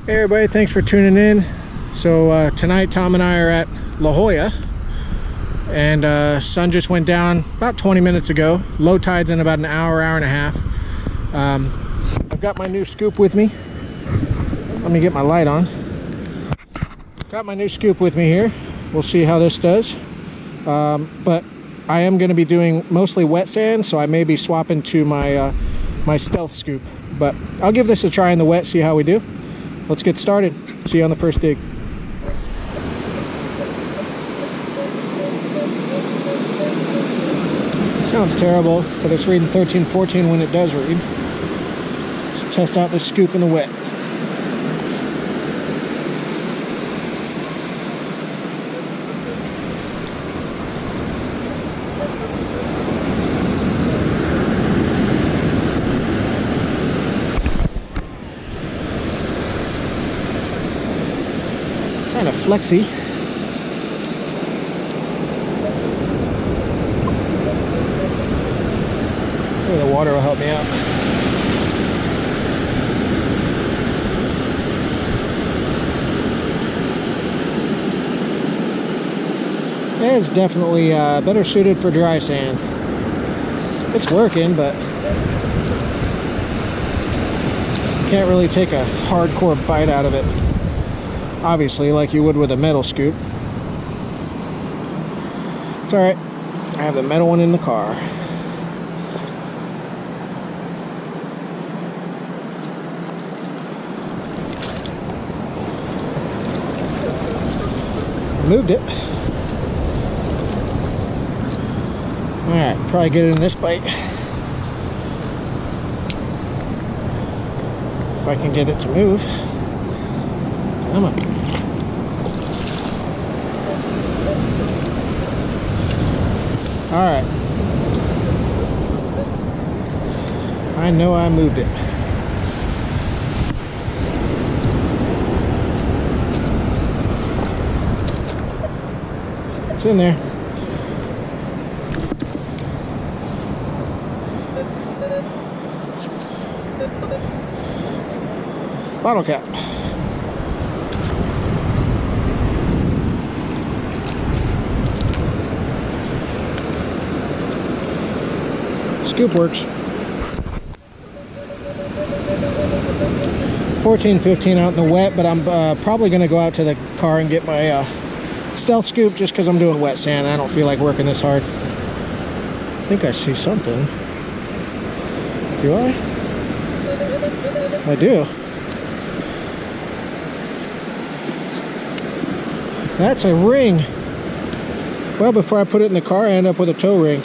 Hey everybody, thanks for tuning in. So tonight Tom and I are at La Jolla, and sun just went down about 20 minutes ago. Low tide's in about an hour and a half. I've got my new scoop with me. Let me get my light on. Got my new scoop with me here. We'll see how this does. But I am going to be doing mostly wet sand, so I may be swapping to my my stealth scoop. But I'll give this a try in the wet, see how we do. Let's get started. See you on the first dig. Sounds terrible, but it's reading 13-14 when it does read. Let's test out this scoop in the wet. Kind of flexy. Maybe the water will help me out. It's definitely better suited for dry sand. It's working, but can't really take a hardcore bite out of it. Obviously, like you would with a metal scoop. It's alright. I have the metal one in the car. Moved it. Alright, probably get it in this bite. If I can get it to move. Come on. Alright. I know I moved it. It's in there. Bottle cap. Scoop works. 14-15 out in the wet, but I'm probably going to go out to the car and get my stealth scoop just because I'm doing wet sand. I don't feel like working this hard. I think I see something. Do I? I do. That's a ring. Well, before I put it in the car, I end up with a toe ring.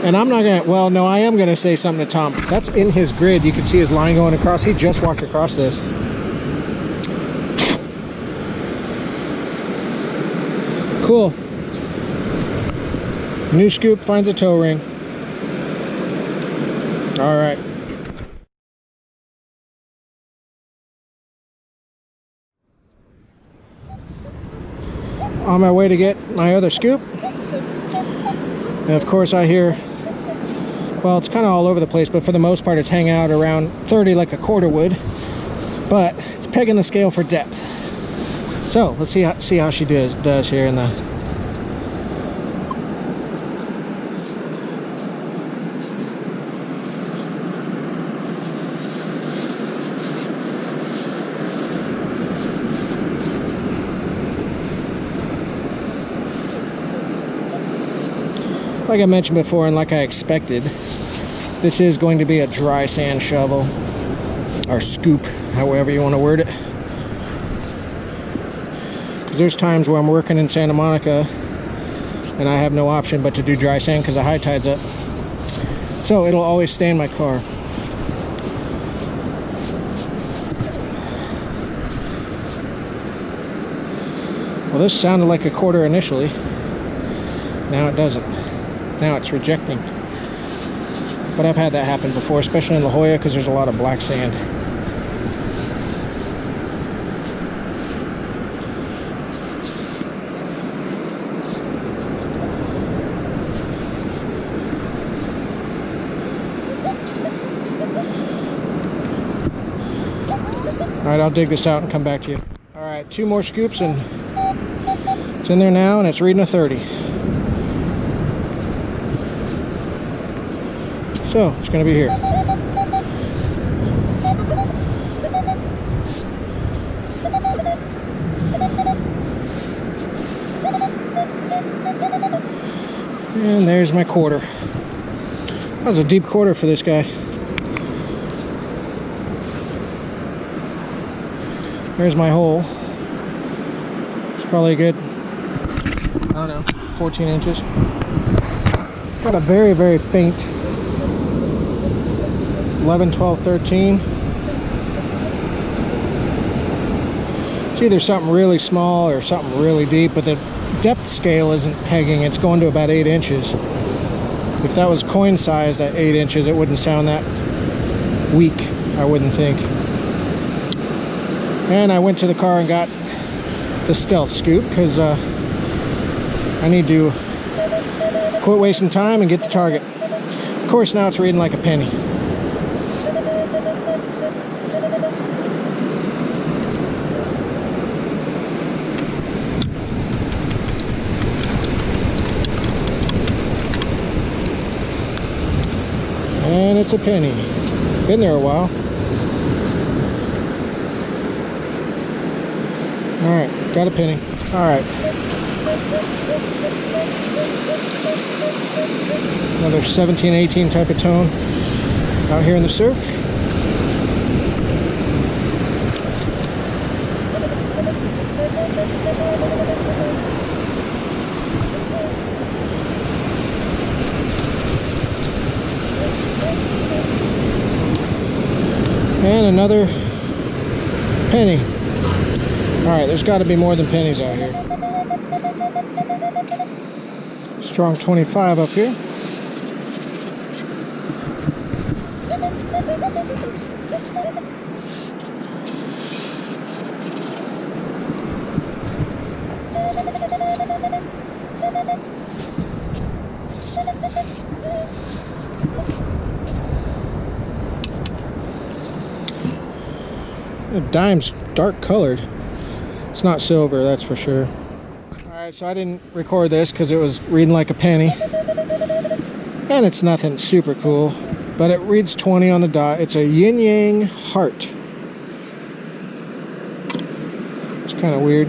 And I'm not gonna, well, no, I am gonna say something to Tom. That's in his grid. You can see his line going across. He just walked across this. Cool. New scoop finds a toe ring. All right. On my way to get my other scoop. And of course I hear, well, it's kind of all over the place, but for the most part it's hanging out around 30 like a quarter would, but it's pegging the scale for depth. So let's see how she does here in the like I mentioned before, and like I expected, this is going to be a dry sand shovel, or scoop, however you want to word it. Because there's times where I'm working in Santa Monica and I have no option but to do dry sand because the high tide's up. So it'll always stay in my car. Well, this sounded like a quarter initially. Now it doesn't. Now it's rejecting. But I've had that happen before, especially in La Jolla because there's a lot of black sand. right, I'll dig this out and come back to you. All right, 2 more scoops and it's in there now, and it's reading a 30. So it's going to be here. And there's my quarter. That was a deep quarter for this guy. There's my hole. It's probably a good, I don't know, 14 inches. Got a very, very faint 11, 12, 13. It's either something really small or something really deep, but the depth scale isn't pegging. It's going to about 8 inches. If that was coin sized at 8 inches, it wouldn't sound that weak, I wouldn't think. And I went to the car and got the stealth scoop because I need to quit wasting time and get the target. Of course, now it's reading like a penny. And it's a penny. Been there a while. Alright, got a penny. Alright. Another 17, 18 type of tone out here in the surf. And another penny. Alright, there's got to be more than pennies out here. Strong 25 up here. The dime's dark colored. It's not silver, that's for sure. Alright, so I didn't record this because it was reading like a penny. And it's nothing super cool, but it reads 20 on the dot. It's a yin yang heart. It's kind of weird.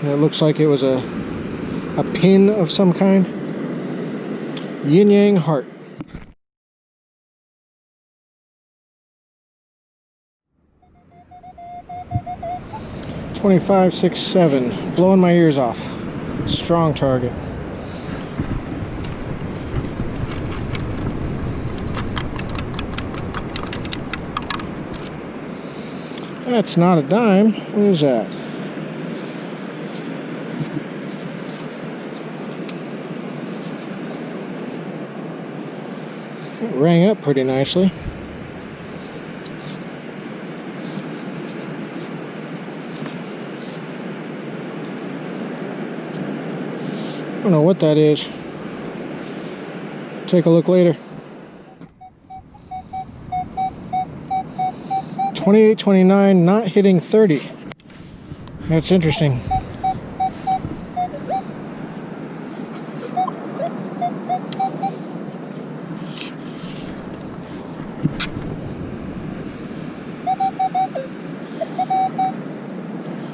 And it looks like it was a pin of some kind. Yin yang heart. 25, 6, 7. Blowing my ears off. Strong target. That's not a dime. What is that? It rang up pretty nicely. I don't know what that is. Take a look later. 28, 29, not hitting 30. That's interesting.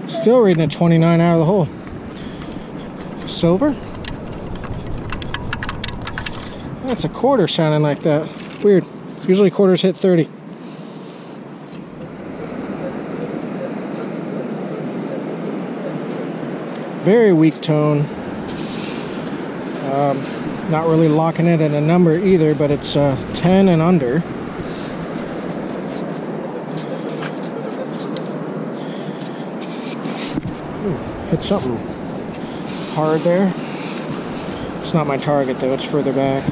Still reading a 29 out of the hole. Silver? That's a quarter sounding like that. Weird. Usually quarters hit 30. Very weak tone. Not really locking it in a number either, but it's 10 and under. Ooh, hit something hard there. It's not my target though, it's further back.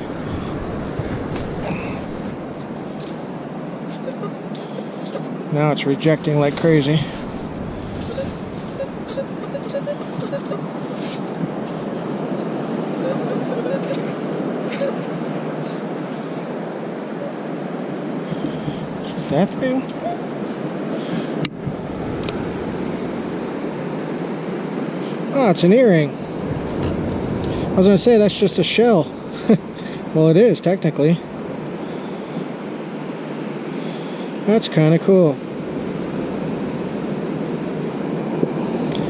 Now it's rejecting like crazy. That thing? Oh, it's an earring. I was gonna say that's just a shell. Well, it is technically. That's kind of cool.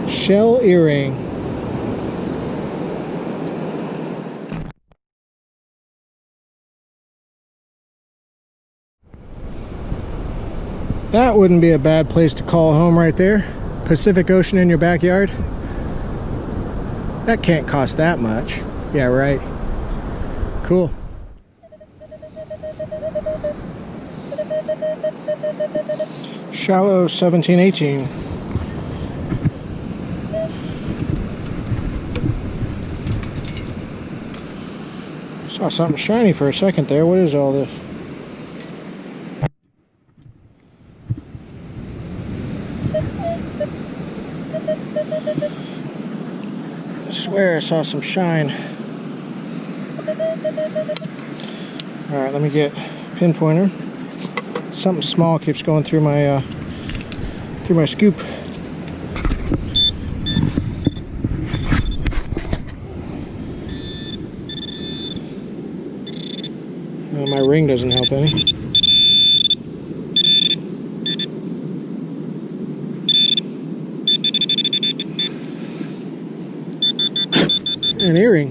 Shell earring. That wouldn't be a bad place to call home right there. Pacific Ocean in your backyard. That can't cost that much. Yeah, right. Cool. Shallow 1718. Saw something shiny for a second there. What is all this? I swear I saw some shine. Alright, let me get pinpointer. Something small keeps going through my scoop. Well, my ring doesn't help any. An earring.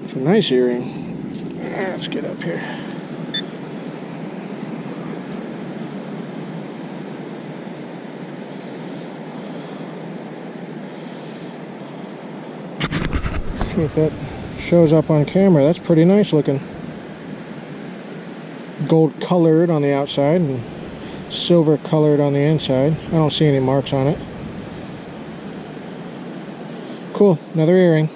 It's a nice earring. Let's get up here. See if that shows up on camera. That's pretty nice looking. Gold colored on the outside and silver colored on the inside. I don't see any marks on it. Cool, another earring.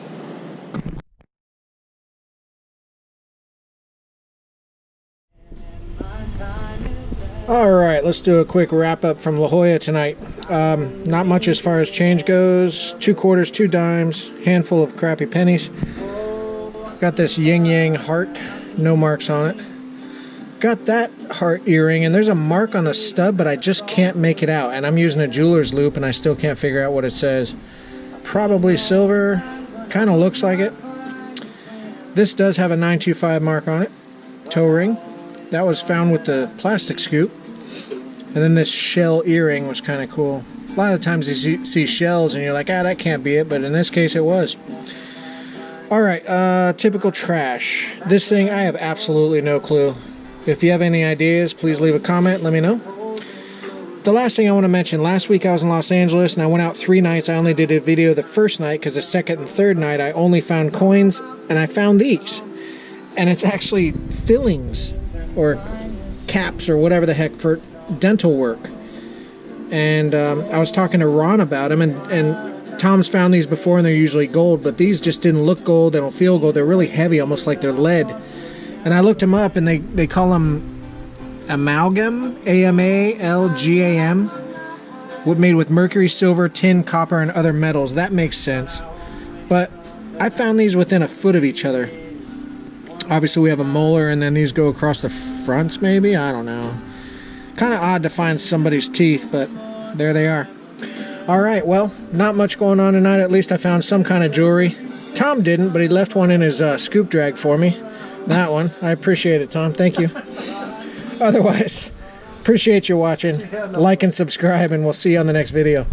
Alright, let's do a quick wrap up from La Jolla tonight. Not much as far as change goes. 2 quarters, 2 dimes, handful of crappy pennies. Got this yin yang heart, no marks on it. Got that heart earring, and there's a mark on the stub, but I just can't make it out. And I'm using a jeweler's loop, and I still can't figure out what it says. Probably silver, kind of looks like it. This does have a 925 mark on it, toe ring. That was found with the plastic scoop. And then this shell earring was kind of cool. A lot of times you see shells and you're like, ah, that can't be it, but in this case it was. Alright, typical trash. This thing, I have absolutely no clue. If you have any ideas, please leave a comment, let me know. The last thing I want to mention, last week I was in Los Angeles and I went out 3 nights. I only did a video the first night because the second and third night I only found coins, and I found these. And it's actually fillings or caps or whatever the heck for dental work. And I was talking to Ron about them, and Tom's found these before and they're usually gold, but these just didn't look gold, they don't feel gold, they're really heavy, almost like they're lead. And I looked them up and they call them amalgam, A-M-A-L-G-A-M, made with mercury, silver, tin, copper, and other metals. That makes sense. But I found these within a foot of each other. Obviously we have a molar, and then these go across the fronts maybe? I don't know. Kind of odd to find somebody's teeth, but there they are. Alright, well, not much going on tonight. At least I found some kind of jewelry. Tom didn't, but he left one in his scoop drag for me. That one. I appreciate it, Tom. Thank you. Otherwise, appreciate you watching. Like and subscribe, and we'll see you on the next video.